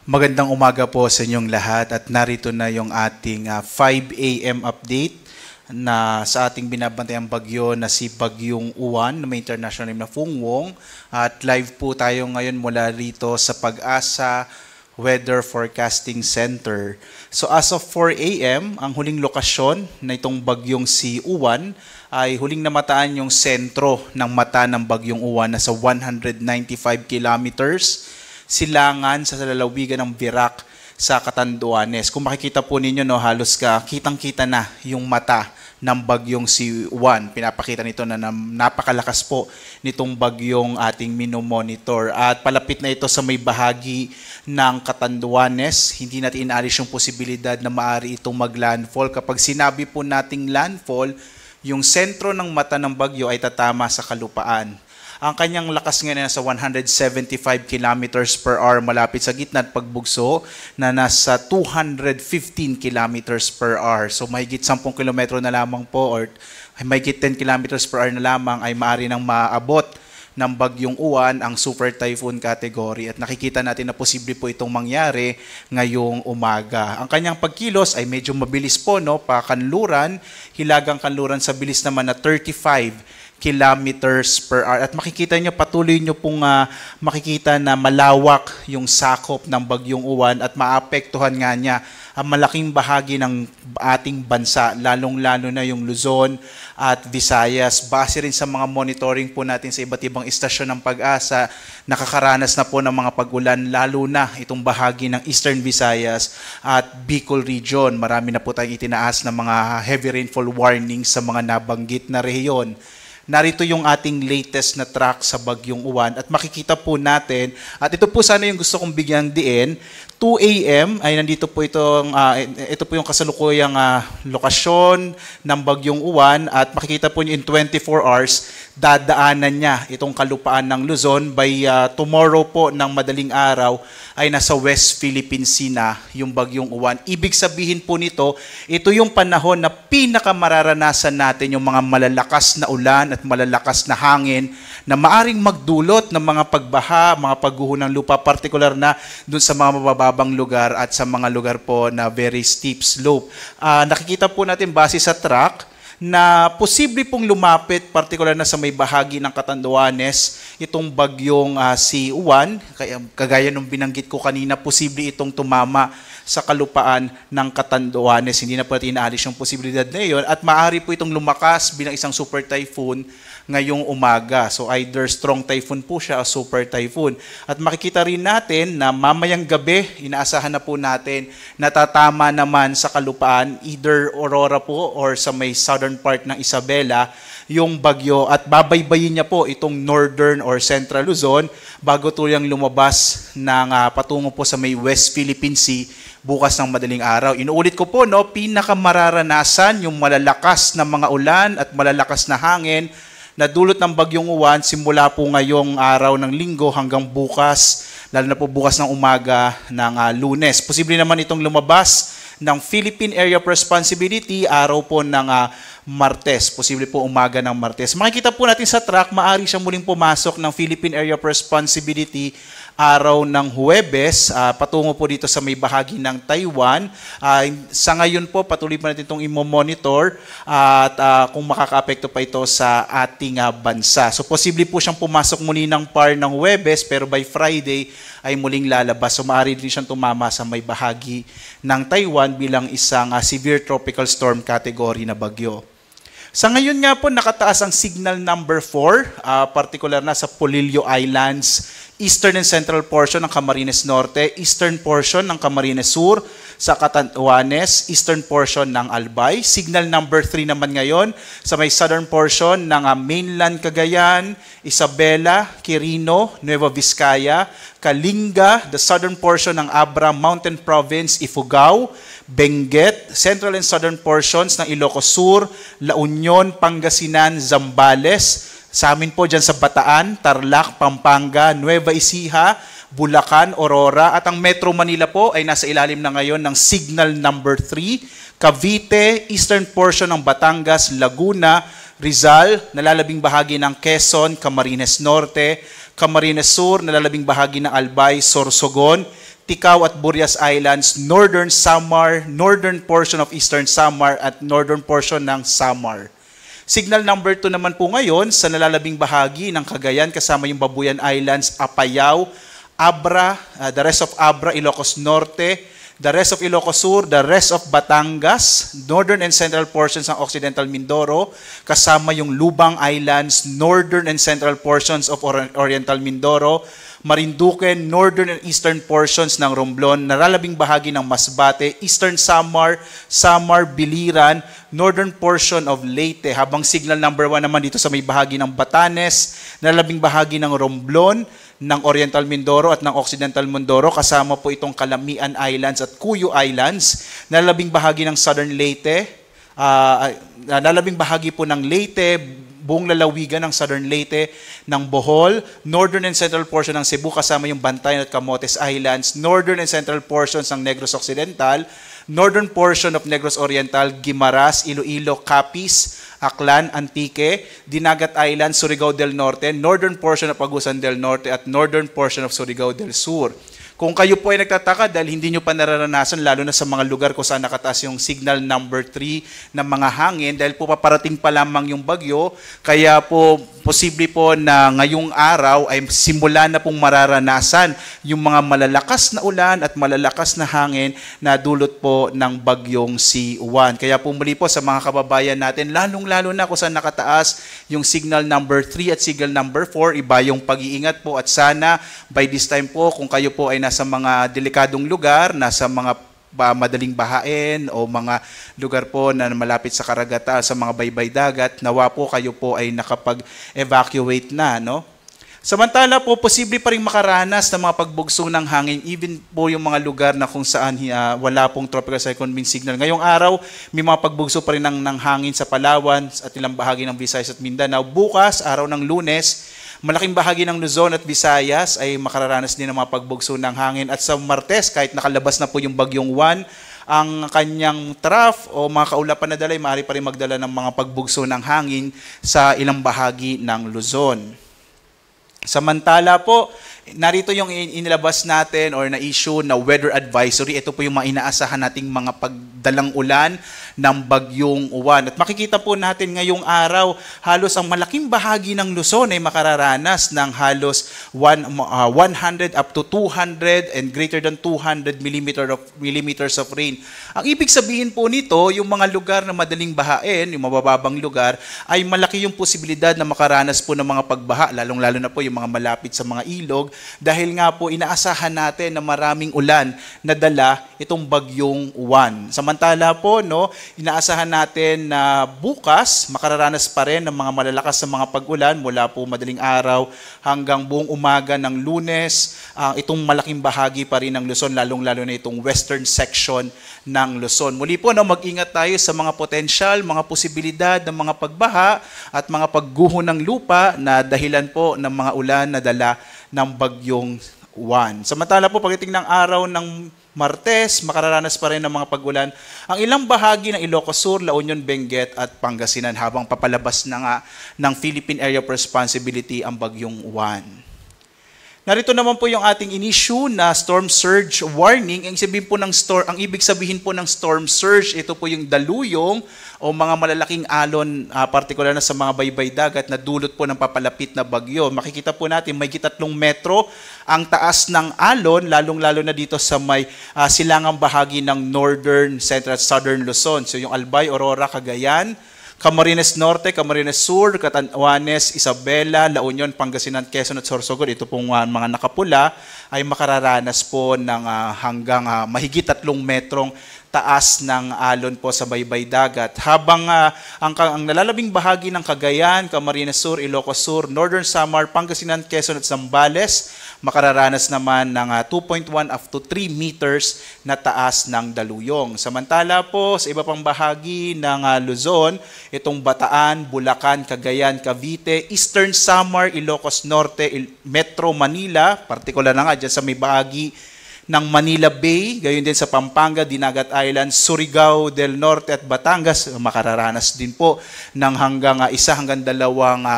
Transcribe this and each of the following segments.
Magandang umaga po sa inyong lahat at narito na yung ating 5 a.m. update na sa ating binabantayang bagyo na si Bagyong Uwan na may international name na Fung Wong. At live po tayo ngayon mula rito sa Pag-asa Weather Forecasting Center. So as of 4 a.m., ang huling lokasyon na itong bagyong si Uwan ay huling namataan yung sentro ng mata ng Bagyong Uwan na sa 195 kilometers silangan sa lalawigan ng Virac sa Catanduanes. Kung makikita po ninyo, no, halos kitang-kita na yung mata ng bagyong si Uwan. Pinapakita nito na napakalakas po nitong bagyong ating minomonitor. At palapit na ito sa may bahagi ng Catanduanes. Hindi natin inaalis yung posibilidad na maaari itong mag-landfall. Kapag sinabi po nating landfall, yung sentro ng mata ng bagyo ay tatama sa kalupaan. Ang kanyang lakas ngayon nasa 175 kilometers per hour malapit sa gitna at pagbugso na nasa 215 kilometers per hour. So mahigit 10 kilometro na lamang po or mahigit 10 kilometers per hour na lamang ay maaari nang maabot ng Bagyong Uwan ang super typhoon category at nakikita natin na posible po itong mangyari ngayong umaga. Ang kanyang pagkilos ay medyo mabilis po, no? Pakanluran, hilagang kanluran sa bilis naman na 35 kilometers per hour. At makikita nyo, patuloy nyo pong makikita na malawak yung sakop ng Bagyong Uwan at maapektuhan nga niya ang malaking bahagi ng ating bansa, lalong-lalo na yung Luzon at Visayas. Base rin sa mga monitoring po natin sa iba't ibang istasyon ng Pag-asa, nakakaranas na po ng mga pag-ulan, lalo na itong bahagi ng Eastern Visayas at Bicol Region. Marami na po tayong itinaas na mga heavy rainfall warning sa mga nabanggit na rehiyon. Narito yung ating latest na track sa Bagyong Uwan at makikita po natin, at ito po sana yung gusto kong bigyang diin, 2 a.m. ay nandito po ito po yung kasalukuyang lokasyon ng Bagyong Uwan at makikita po nyo in 24 hours, dadaanan niya itong kalupaan ng Luzon. By tomorrow po ng madaling araw ay nasa West Philippine Sea na yung Bagyong Uwan. Ibig sabihin po nito, ito yung panahon na pinakamararanasan natin yung mga malalakas na ulan at malalakas na hangin na maaring magdulot ng mga pagbaha, mga pagguho ng lupa, partikular na dun sa mga mabababang lugar at sa mga lugar po na very steep slope. Nakikita po natin base sa track na posible pong lumapit, partikular na sa may bahagi ng Catanduanes, itong bagyong si Uwan. Kagaya nung binanggit ko kanina, posible itong tumama sa kalupaan ng Catanduanes. Hindi na po natin inaalis yung posibilidad na yun. At maaari po itong lumakas bilang isang super typhoon ngayong umaga. So either strong typhoon po siya o super typhoon. At makikita rin natin na mamayang gabi, inaasahan na po natin, natatama naman sa kalupaan, either Aurora po or sa may southern part ng Isabela, yung bagyo at babaybayin niya po itong northern or central Luzon bago tuluyang lumabas ng patungo po sa may West Philippine Sea bukas ng madaling araw. Inuulit ko po, no, pinakamararanasan yung malalakas na mga ulan at malalakas na hangin na dulot ng Bagyong Uwan simula po ngayong araw ng Linggo hanggang bukas, lalo na po bukas ng umaga ng Lunes. Posible naman itong lumabas ng Philippine Area of Responsibility araw po ng Martes. Posible po umaga ng Martes. Makikita po natin sa track, maaari siyang muling pumasok ng Philippine Area of Responsibility araw ng Huwebes, patungo po dito sa may bahagi ng Taiwan. Sa ngayon po, patuloy pa natin itong i-monitor at kung makaka-apekto pa ito sa ating bansa. So posible po siyang pumasok muli ng PAR ng Huwebes, pero by Friday ay muling lalabas. So maaari din siyang tumama sa may bahagi ng Taiwan bilang isang severe tropical storm category na bagyo. Sa ngayon nga po, nakataas ang signal number 4, particular na sa Polillo Islands, eastern and central portion ng Camarines Norte, eastern portion ng Camarines Sur, sa Catanduanes, eastern portion ng Albay. Signal number 3 naman ngayon sa may southern portion ng mainland Cagayan, Isabela, Quirino, Nueva Vizcaya, Kalinga, the southern portion ng Abra Mountain Province, Ifugao, Benguet, central and southern portions ng Ilocos Sur, La Union, Pangasinan, Zambales. Sa amin po dyan sa Bataan, Tarlac, Pampanga, Nueva Ecija, Bulacan, Aurora, at ang Metro Manila po ay nasa ilalim na ngayon ng signal number 3. Cavite, eastern portion ng Batangas, Laguna, Rizal, nalalabing bahagi ng Quezon, Camarines Norte, Camarines Sur, nalalabing bahagi ng Albay, Sorsogon, Ticao at Burias Islands, Northern Samar, northern portion of Eastern Samar at northern portion ng Samar. Signal number 2 naman po ngayon sa nalalabing bahagi ng Cagayan kasama yung Babuyan Islands, Apayao, Abra, the rest of Abra, Ilocos Norte, the rest of Ilocos Sur, the rest of Batangas, northern and central portions ng Occidental Mindoro, kasama yung Lubang Islands, northern and central portions of Oriental Mindoro, Marinduque, northern and eastern portions ng Romblon, nalalabing bahagi ng Masbate, Eastern Samar, Samar, Biliran, northern portion of Leyte, habang signal number 1 naman dito sa may bahagi ng Batanes, nalalabing bahagi ng Romblon, ng Oriental Mindoro at ng Occidental Mindoro, kasama po itong Calamian Islands at Cuyo Islands, nalalabing bahagi ng Southern Leyte, nalalabing bahagi po ng Leyte, buong lalawigan ng Southern Leyte, ng Bohol, northern and central portion ng Cebu, kasama yung Bantayan at Camotes Islands, northern and central portions ng Negros Occidental, northern portion of Negros Oriental, Guimaras, Iloilo, Capiz, Aklan, Antique, Dinagat Island, Surigao del Norte, northern portion of Agusan del Norte at northern portion of Surigao del Sur. Kung kayo po ay nagtataka dahil hindi nyo pa nararanasan, lalo na sa mga lugar kung saan nakataas yung signal number 3 ng mga hangin, dahil po paparating pa lamang yung bagyo, kaya po posible po na ngayong araw ay simula na pong mararanasan yung mga malalakas na ulan at malalakas na hangin na dulot po ng bagyong si Juan. Kaya po muli po sa mga kababayan natin, lalong-lalo na kung saan nakataas yung signal number 3 at signal number 4, iba yung pag-iingat po at sana by this time po kung kayo po ay nasa mga delikadong lugar, nasa mga madaling bahain o mga lugar po na malapit sa karagatan, sa mga baybay dagat, nawa po kayo po ay nakapag-evacuate na, no? Samantala po, posible pa rin makaranas ng mga pagbugso ng hangin, even po yung mga lugar na kung saan wala pong tropical cyclone wind signal. Ngayong araw, may mga pagbugso pa rin ng hangin sa Palawan at ilang bahagi ng Visayas at Mindanao. Bukas, araw ng Lunes, malaking bahagi ng Luzon at Visayas ay makararanas din ng mga pagbugso ng hangin. At sa Martes, kahit nakalabas na po yung bagyong Juan, ang kanyang trough o mga kaulapan na dala ay maaari pa rin magdala ng mga pagbugso ng hangin sa ilang bahagi ng Luzon. Samantala po, narito yung inilabas natin or na-issue na weather advisory. Ito po yung mga inaasahan nating mga pagdalang ulan ng bagyong Juan. At makikita po natin ngayong araw, halos ang malaking bahagi ng Luzon ay makararanas ng halos 100 up to 200 and greater than 200 millimeters of rain. Ang ibig sabihin po nito, yung mga lugar na madaling bahain, yung mabababang lugar, ay malaki yung posibilidad na makaranas po ng mga pagbaha, lalong-lalo na po yung mga malapit sa mga ilog, dahil nga po inaasahan natin na maraming ulan na dala itong bagyong Juan. Samantala po, no, inaasahan natin na bukas makararanas pa rin ng mga malalakas na mga pag-ulan mula po madaling araw hanggang buong umaga ng Lunes. Itong malaking bahagi pa rin ng Luzon, lalong-lalo na itong western section ng Luzon. Muli po, no, mag-ingat tayo sa mga potensyal, mga posibilidad ng mga pagbaha at mga pagguho ng lupa na dahilan po ng mga ulan na dala ng bagyong Juan. Samantala po, pagdating ng araw ng Martes, makararanas pa rin ng mga pag-ulan ang ilang bahagi ng Ilocos Sur, La Union, Benguet at Pangasinan habang papalabas na nga ng Philippine Area of Responsibility ang bagyong Juan. Narito naman po yung ating in-issue na storm surge warning. Ang ibig sabihin po ng storm surge, ito po yung daluyong o mga malalaking alon, partikular na sa mga baybay dagat na dulot po ng papalapit na bagyo. Makikita po natin may 3 metro ang taas ng alon, lalong-lalo na dito sa may silangang bahagi ng northern, central at southern Luzon. So yung Albay, Aurora, Cagayan, Camarines Norte, Camarines Sur, Catanduanes, Isabela, La Union, Pangasinan, Quezon at Sorsogon, ito pong mga nakapula ay makararanas po ng hanggang mahigit 3 metrong taas ng alon po sa baybay dagat. Habang ang nalalabing bahagi ng Cagayan, Camarines Sur, Ilocos Sur, Northern Samar, Pangasinan, Quezon at Zambales, makararanas naman ng 2.1 up to 3 meters na taas ng daluyong. Samantala po, sa iba pang bahagi ng Luzon, itong Bataan, Bulacan, Cagayan, Cavite, Eastern Samar, Ilocos Norte, Metro Manila, partikular na nga dyan sa may bahagi ng Manila Bay, gayon din sa Pampanga, Dinagat Island, Surigao del Norte at Batangas, makararanas din po ng hanggang 1 hanggang 2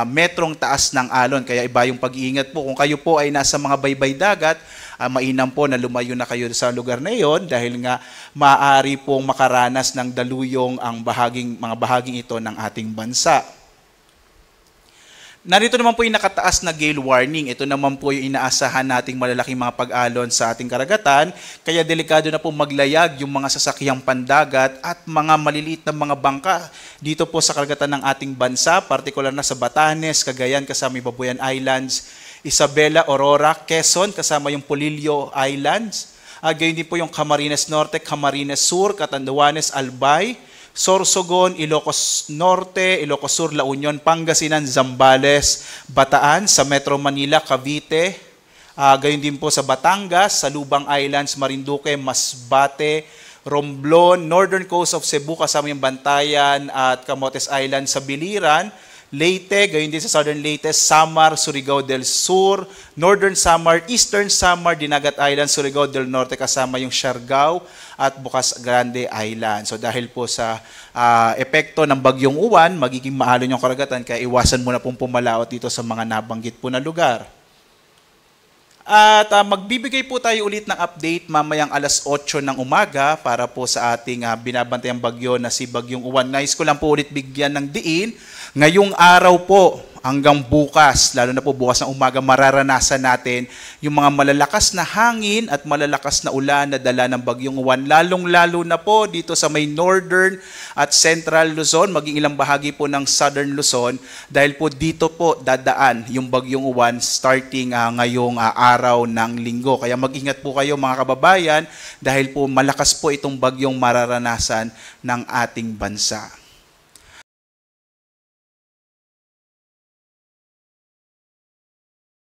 metrong taas ng alon. Kaya iba yung pag-iingat po. Kung kayo po ay nasa mga baybay dagat mainam po na lumayo na kayo sa lugar na iyon dahil nga maaari pong makaranas ng daluyong ang mga bahaging ito ng ating bansa. Narito naman po yung nakataas na gale warning. Ito naman po yung inaasahan nating malalaking mga pag-alon sa ating karagatan. Kaya delikado na po maglayag yung mga sasakyang pandagat at mga maliliit na mga bangka dito po sa karagatan ng ating bansa, partikular na sa Batanes, Cagayan kasama yung Babuyan Islands, Isabela, Aurora, Quezon kasama yung Polillo Islands. Gayon din po yung Camarines Norte, Camarines Sur, Catanduanes, Albay, Sorsogon, Ilocos Norte, Ilocos Sur, La Union, Pangasinan, Zambales, Bataan, sa Metro Manila, Cavite, gayon din po sa Batangas, sa Lubang Islands, Marinduque, Masbate, Romblon, Northern Coast of Cebu, kasama yung Bantayan at Camotes Island sa Biliran, Leyte, gayon din sa Southern Leyte, Samar, Surigao del Sur, Northern Samar, Eastern Samar, Dinagat Island, Surigao del Norte kasama yung Siargao at Bocas Grande Island. So dahil po sa epekto ng bagyong uwan, magiging maalon yung karagatan, kaya iwasan mo na pong pumalaot dito sa mga nabanggit po na lugar. At magbibigay po tayo ulit ng update mamayang alas 8 ng umaga para po sa ating binabantayang bagyo na si Bagyong Uwan. Nais ko lang po ulit bigyan ng diin. Ngayong araw po hanggang bukas, lalo na po bukas ng umaga, mararanasan natin yung mga malalakas na hangin at malalakas na ulan na dala ng Bagyong Uwan. Lalong-lalo na po dito sa may northern at central Luzon, maging ilang bahagi po ng southern Luzon, dahil po dito po dadaan yung Bagyong Uwan starting ngayong araw ng linggo. Kaya mag-ingat po kayo mga kababayan dahil po malakas po itong bagyong mararanasan ng ating bansa.